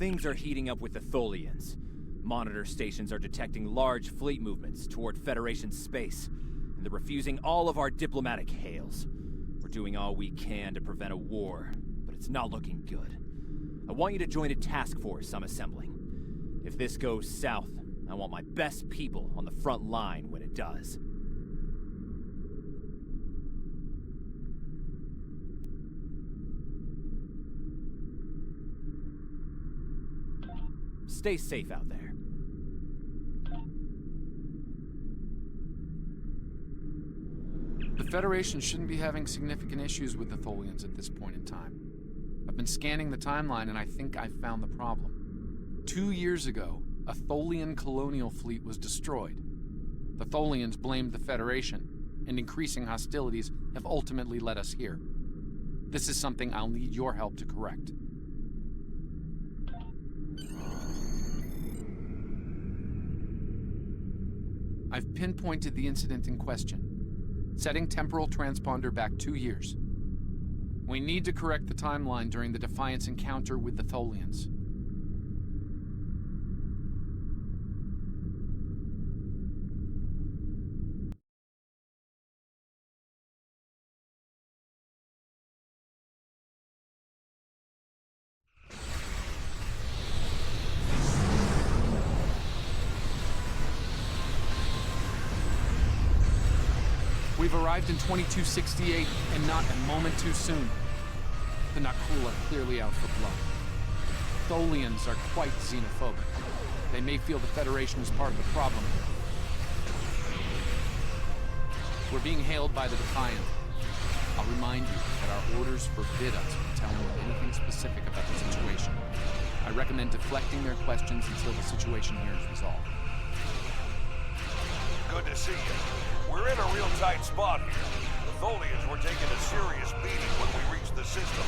Things are heating up with the Tholians. Monitor stations are detecting large fleet movements toward Federation space, and they're refusing all of our diplomatic hails. We're doing all we can to prevent a war, but it's not looking good. I want you to join a task force I'm assembling. If this goes south, I want my best people on the front line when it does. Stay safe out there. The Federation shouldn't be having significant issues with the Tholians at this point in time. I've been scanning the timeline and I think I've found the problem. 2 years ago, a Tholian colonial fleet was destroyed. The Tholians blamed the Federation, and increasing hostilities have ultimately led us here. This is something I'll need your help to correct. I've pinpointed the incident in question, setting temporal transponder back 2 years. We need to correct the timeline during the Defiance encounter with the Tholians. We've arrived in 2268, and not a moment too soon. The ᴅ-噚 are clearly out for blood. Tholians are quite xenophobic. They may feel the Federation is part of the problem here. We're being hailed by the Defiant. I'll remind you that our orders forbid us from telling them anything specific about the situation. I recommend deflecting their questions until the situation here is resolved. Good to see you. We're in a real tight spot here. The Tholians were taking a serious beating when we reached the system,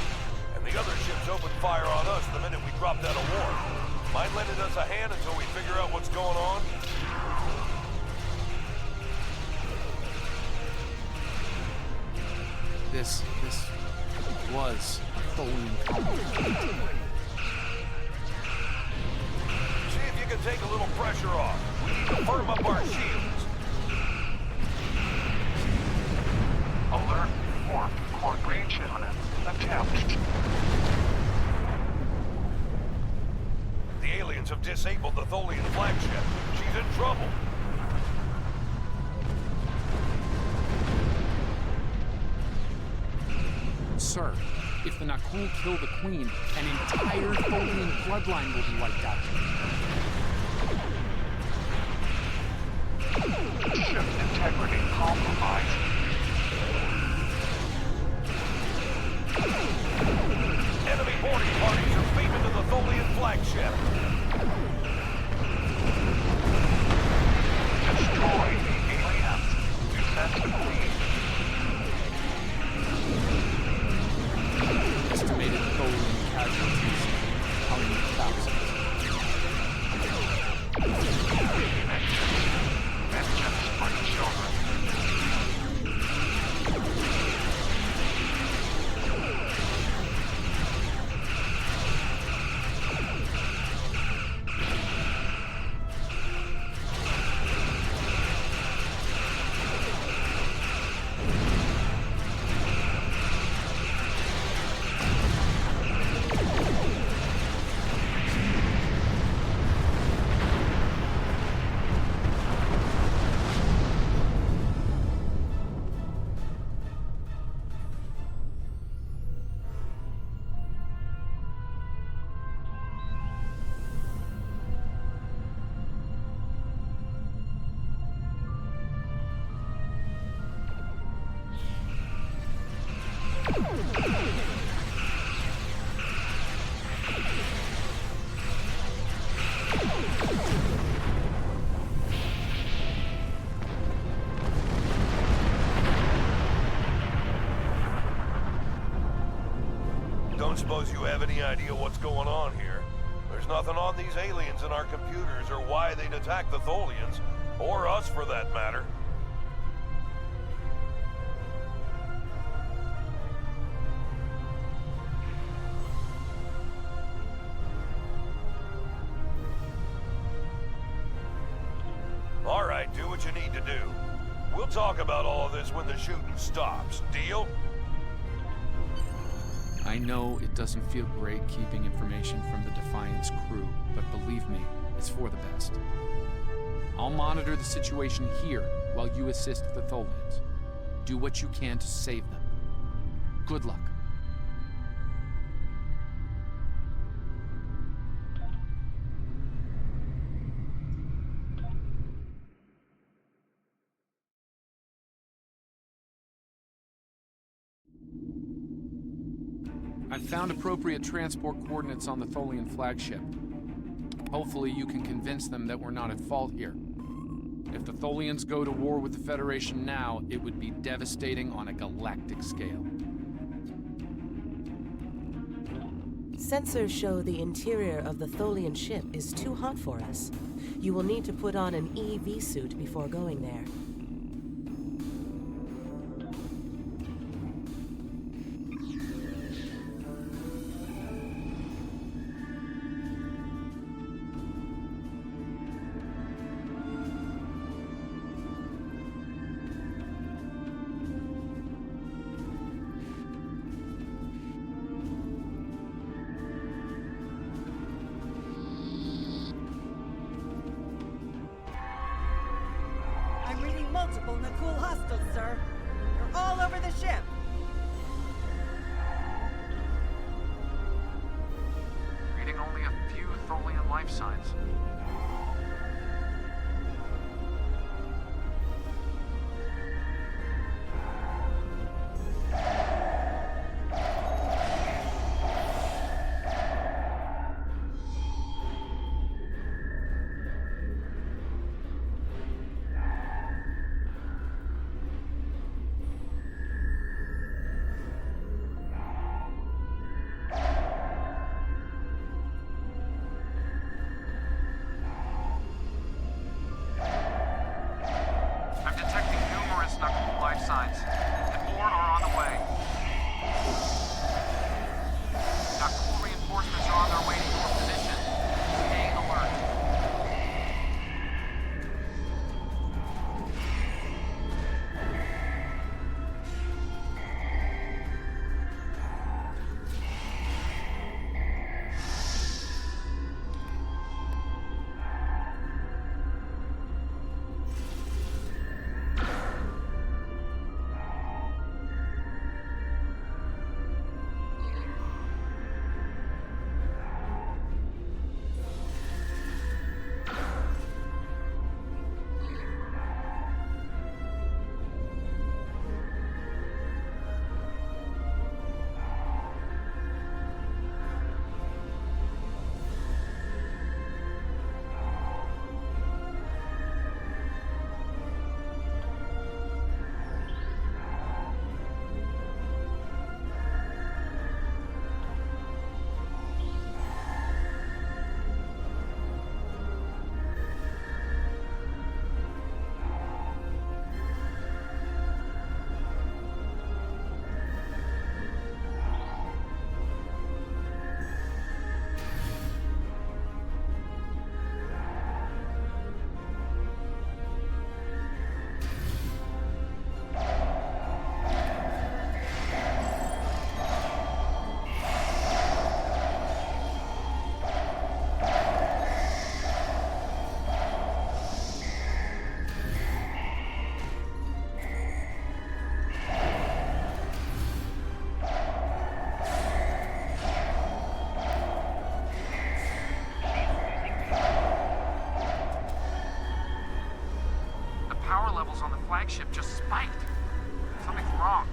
and the other ships opened fire on us the minute we dropped out of war. Mind lending us a hand until we figure out what's going on? This was a Tholian colony. See if you can take a little pressure off. We need to firm up our shields. Alert 4, coordination attempt. The aliens have disabled the Tholian flagship. She's in trouble. Sir, if the ᴅ kill the Queen, an entire Tholian bloodline will be wiped out. Ship integrity compromised. Enemy boarding parties are beaming to the Tholian flagship. Destroy the aliens. Defend the Queen. Estimated Tholian casualties are in the thousands. Vengeance for the children. Don't suppose you have any idea what's going on here? There's nothing on these aliens in our computers or why they'd attack the Tholians, or us for that matter. what you need to do. We'll talk about all of this when the shooting stops. Deal? I know it doesn't feel great keeping information from the Defiance crew, but believe me, it's for the best. I'll monitor the situation here while you assist the Tholians. Do what you can to save them. Good luck. I've found appropriate transport coordinates on the Tholian flagship. Hopefully you can convince them that we're not at fault here. If the Tholians go to war with the Federation now, it would be devastating on a galactic scale. Sensors show the interior of the Tholian ship is too hot for us. You will need to put on an EV suit before going there. I'm reading multiple Nakul hostiles, sir. They're all over the ship. Reading only a few Tholian life signs. I'm detecting numerous Nakul life signs, and more are on the way. Nakul reinforcements are on their way to your position. Stay alert. Levels on the flagship just spiked. Something's wrong,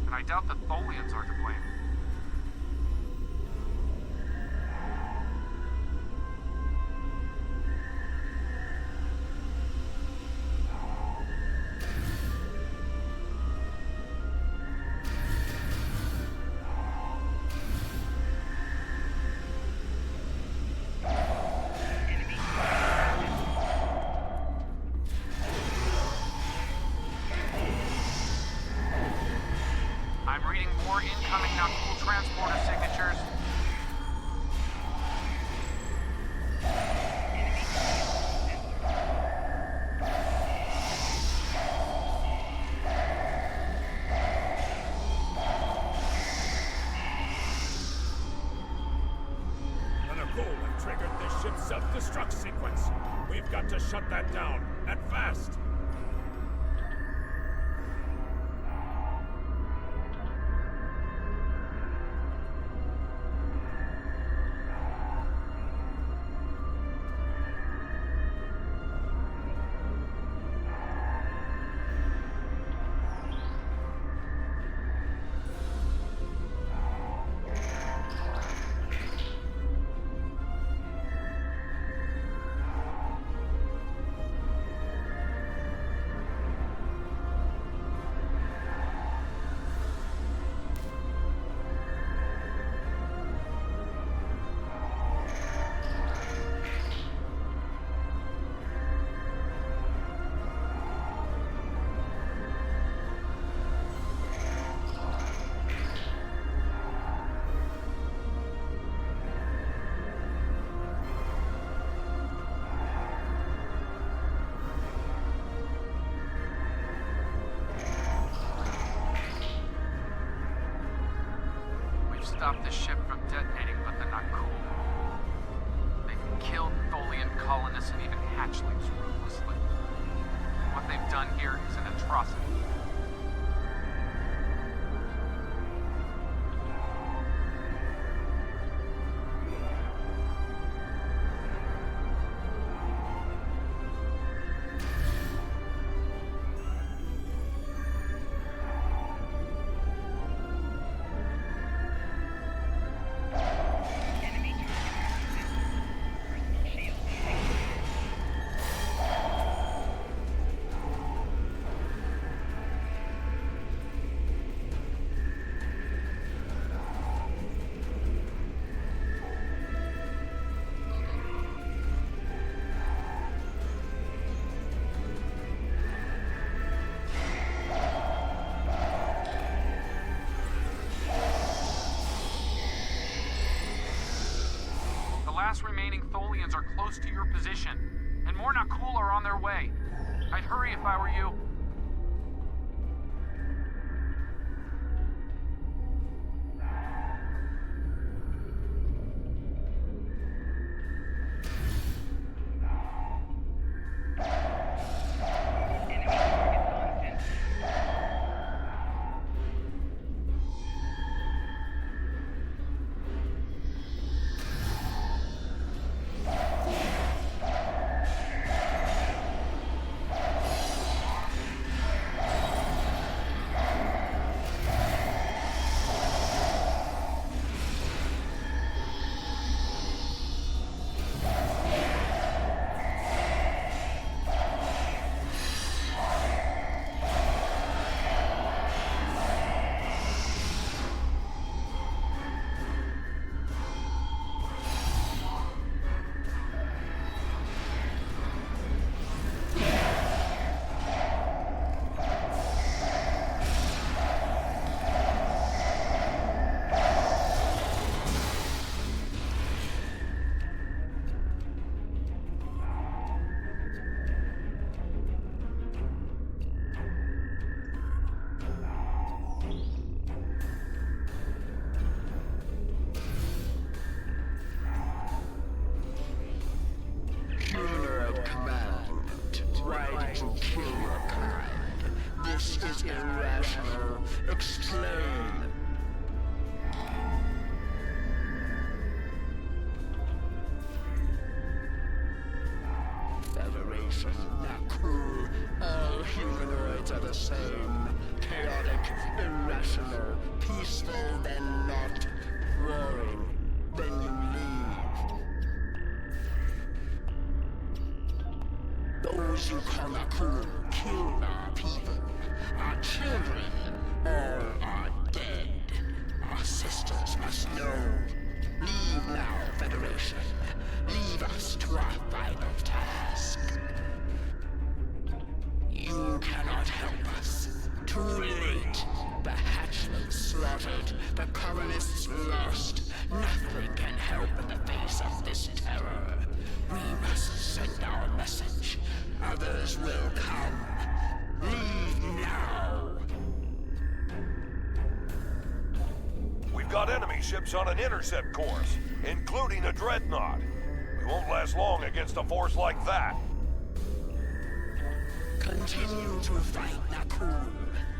and I doubt the Tholians are to blame. They've triggered the ship's self-destruct sequence. We've got to shut that down, and fast. Stop the ship from detonating, but they're not cool. They can kill Tholian colonists and even hatchlings ruthlessly. What they've done here is an atrocity. Last remaining Tholians are close to your position, and more Nakul are on their way. I'd hurry if I were you. Irrational. Explain. Federation, Nakul. All humanoids are the same. Chaotic, irrational, peaceful, then not. Roaring, then you leave. Those you call Nakul killed our people. Our children, all are dead. Our sisters must know. Leave now, Federation. Leave us to our final task. You cannot help us. Too late. The hatchlings slaughtered. The colonists lost. Nothing can help in the face of this terror. We must send our message. Others will come. Leave now! We've got enemy ships on an intercept course, including a dreadnought. You won't last long against a force like that. Continue to fight Nakul.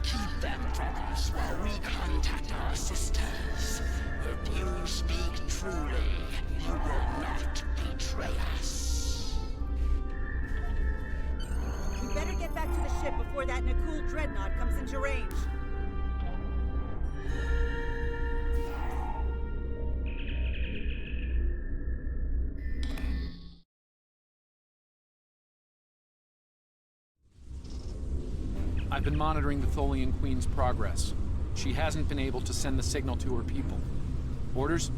Keep them from us while we contact our sisters. If you speak truly, you will not betray us. We better get back to the ship before that Nakul dreadnought comes into range. I've been monitoring the Tholian Queen's progress. She hasn't been able to send the signal to her people. Orders?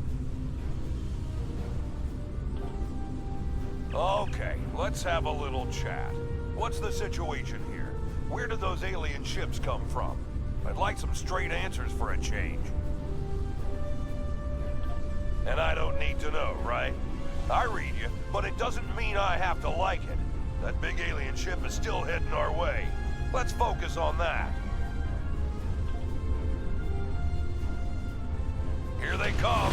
Okay, let's have a little chat. What's the situation here? Where did those alien ships come from? I'd like some straight answers for a change. And I don't need to know, right? I read you, but it doesn't mean I have to like it. That big alien ship is still heading our way. Let's focus on that. Here they come.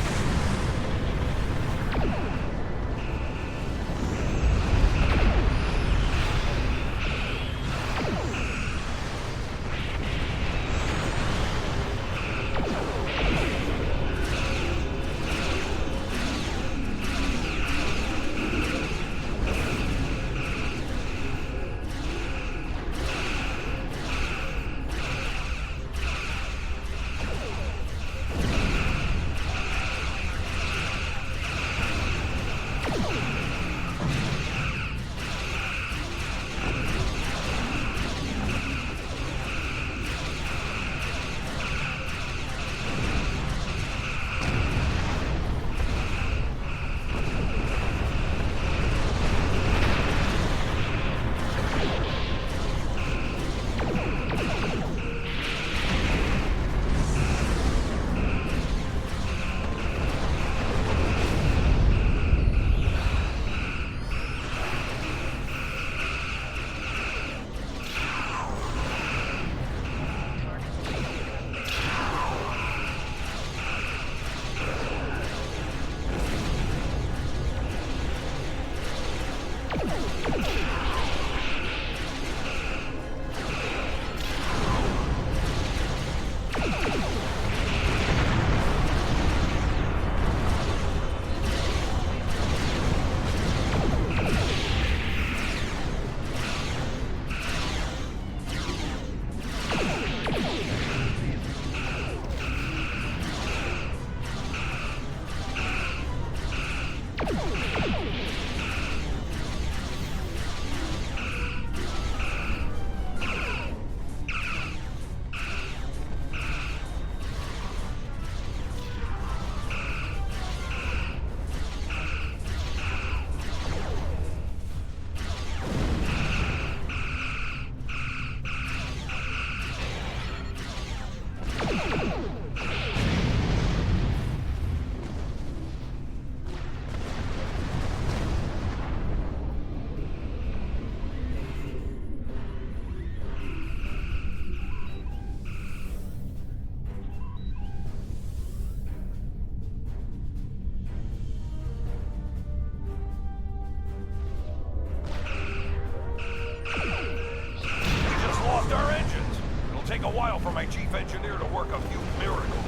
Take a while for my chief engineer to work a few miracles.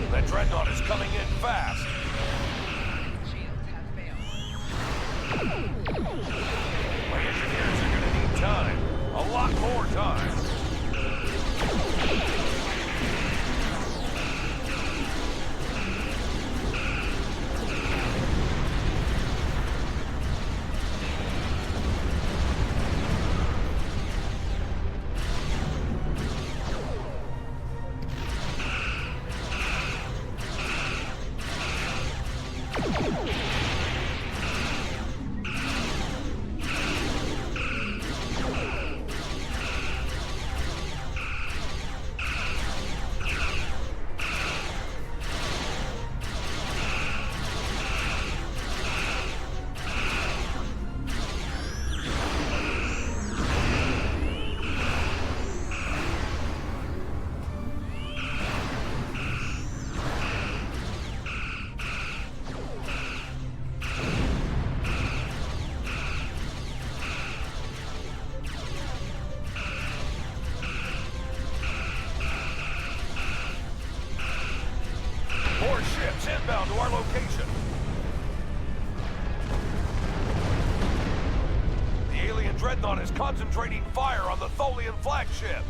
That dreadnought is coming in fast. My engineers are gonna need time. A lot more time. location. The alien dreadnought is concentrating fire on the Tholian flagship.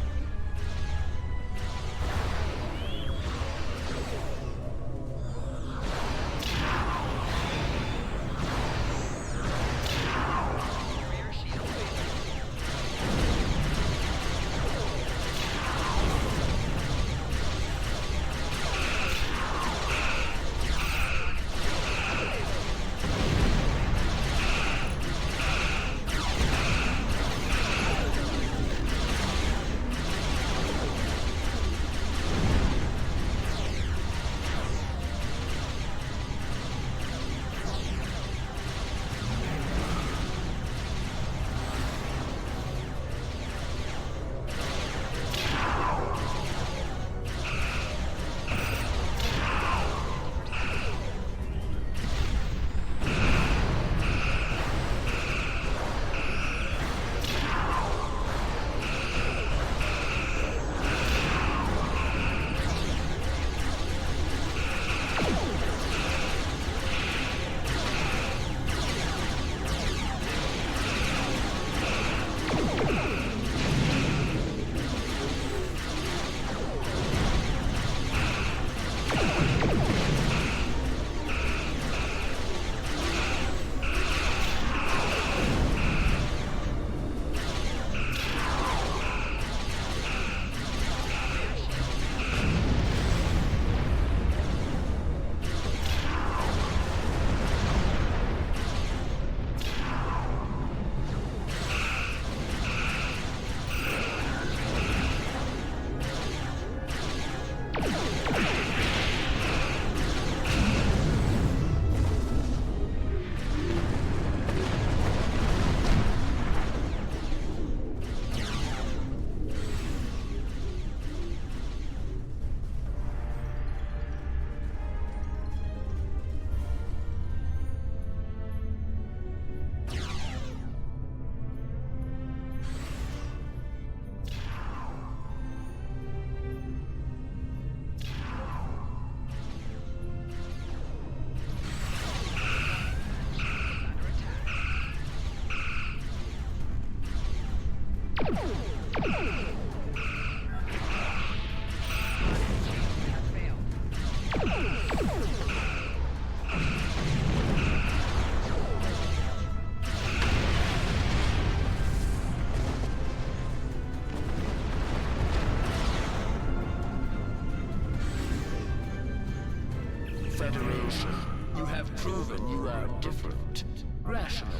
Federation, you have proven you are different, rational.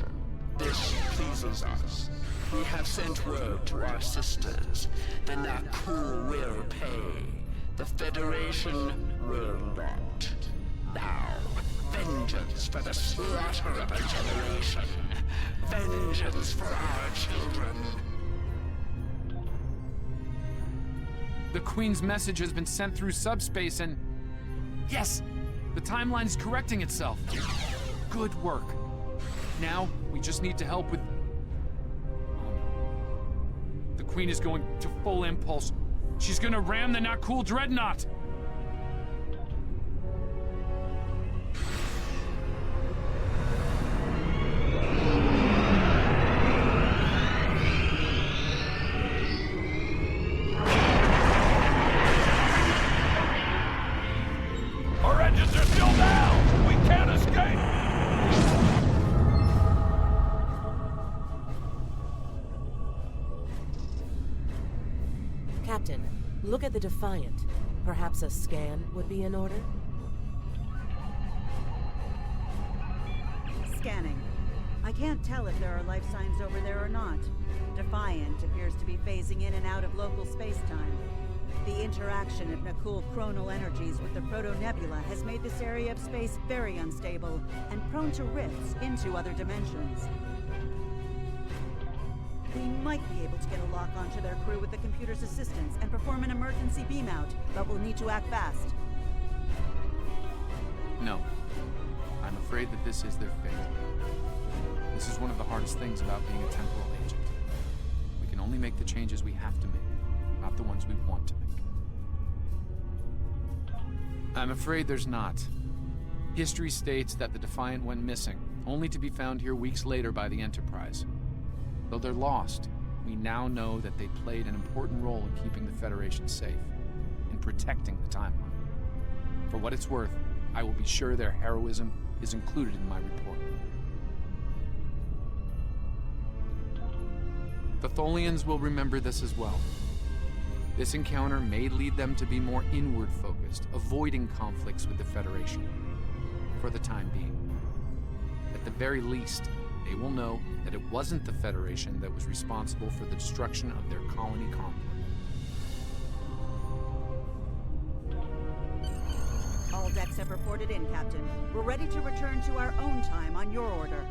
This pleases us. We have sent word to our sisters. The Nakul will pay. The Federation will not. Now, vengeance for the slaughter of a generation. Vengeance for our children. The Queen's message has been sent through subspace and... Yes! The timeline's correcting itself. Good work. Now, we just need to help with... Oh no. The Queen is going to full impulse. She's gonna ram the Nakul Dreadnought! Our engines are still down! We can't escape! Captain, look at the Defiant. Perhaps a scan would be in order? Scanning. I can't tell if there are life signs over there or not. Defiant appears to be phasing in and out of local space-time. The interaction of Nakul chronal energies with the proto-nebula has made this area of space very unstable and prone to rifts into other dimensions. We might be able to get a lock onto their crew with the computer's assistance and perform an emergency beam out, but we'll need to act fast. No. I'm afraid that this is their fate. This is one of the hardest things about being a temporal agent. We can only make the changes we have to make, not the ones we want to make. I'm afraid there's not. History states that the Defiant went missing, only to be found here weeks later by the Enterprise. Though they're lost, we now know that they played an important role in keeping the Federation safe, in protecting the timeline. For what it's worth, I will be sure their heroism is included in my report. The Tholians will remember this as well. This encounter may lead them to be more inward-focused, avoiding conflicts with the Federation, for the time being. At the very least, they will know that it wasn't the Federation that was responsible for the destruction of their colony complex. All decks have reported in, Captain. We're ready to return to our own time on your order.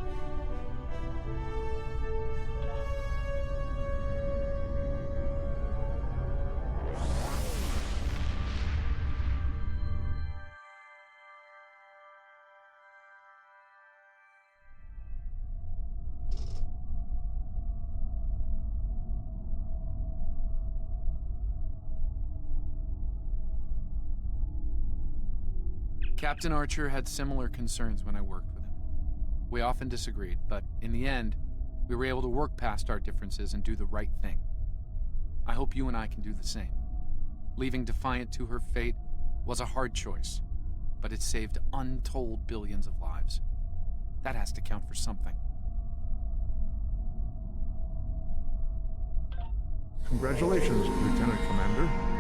Captain Archer had similar concerns when I worked with him. We often disagreed, but in the end, we were able to work past our differences and do the right thing. I hope you and I can do the same. Leaving Defiant to her fate was a hard choice, but it saved untold billions of lives. That has to count for something. Congratulations, Lieutenant Commander.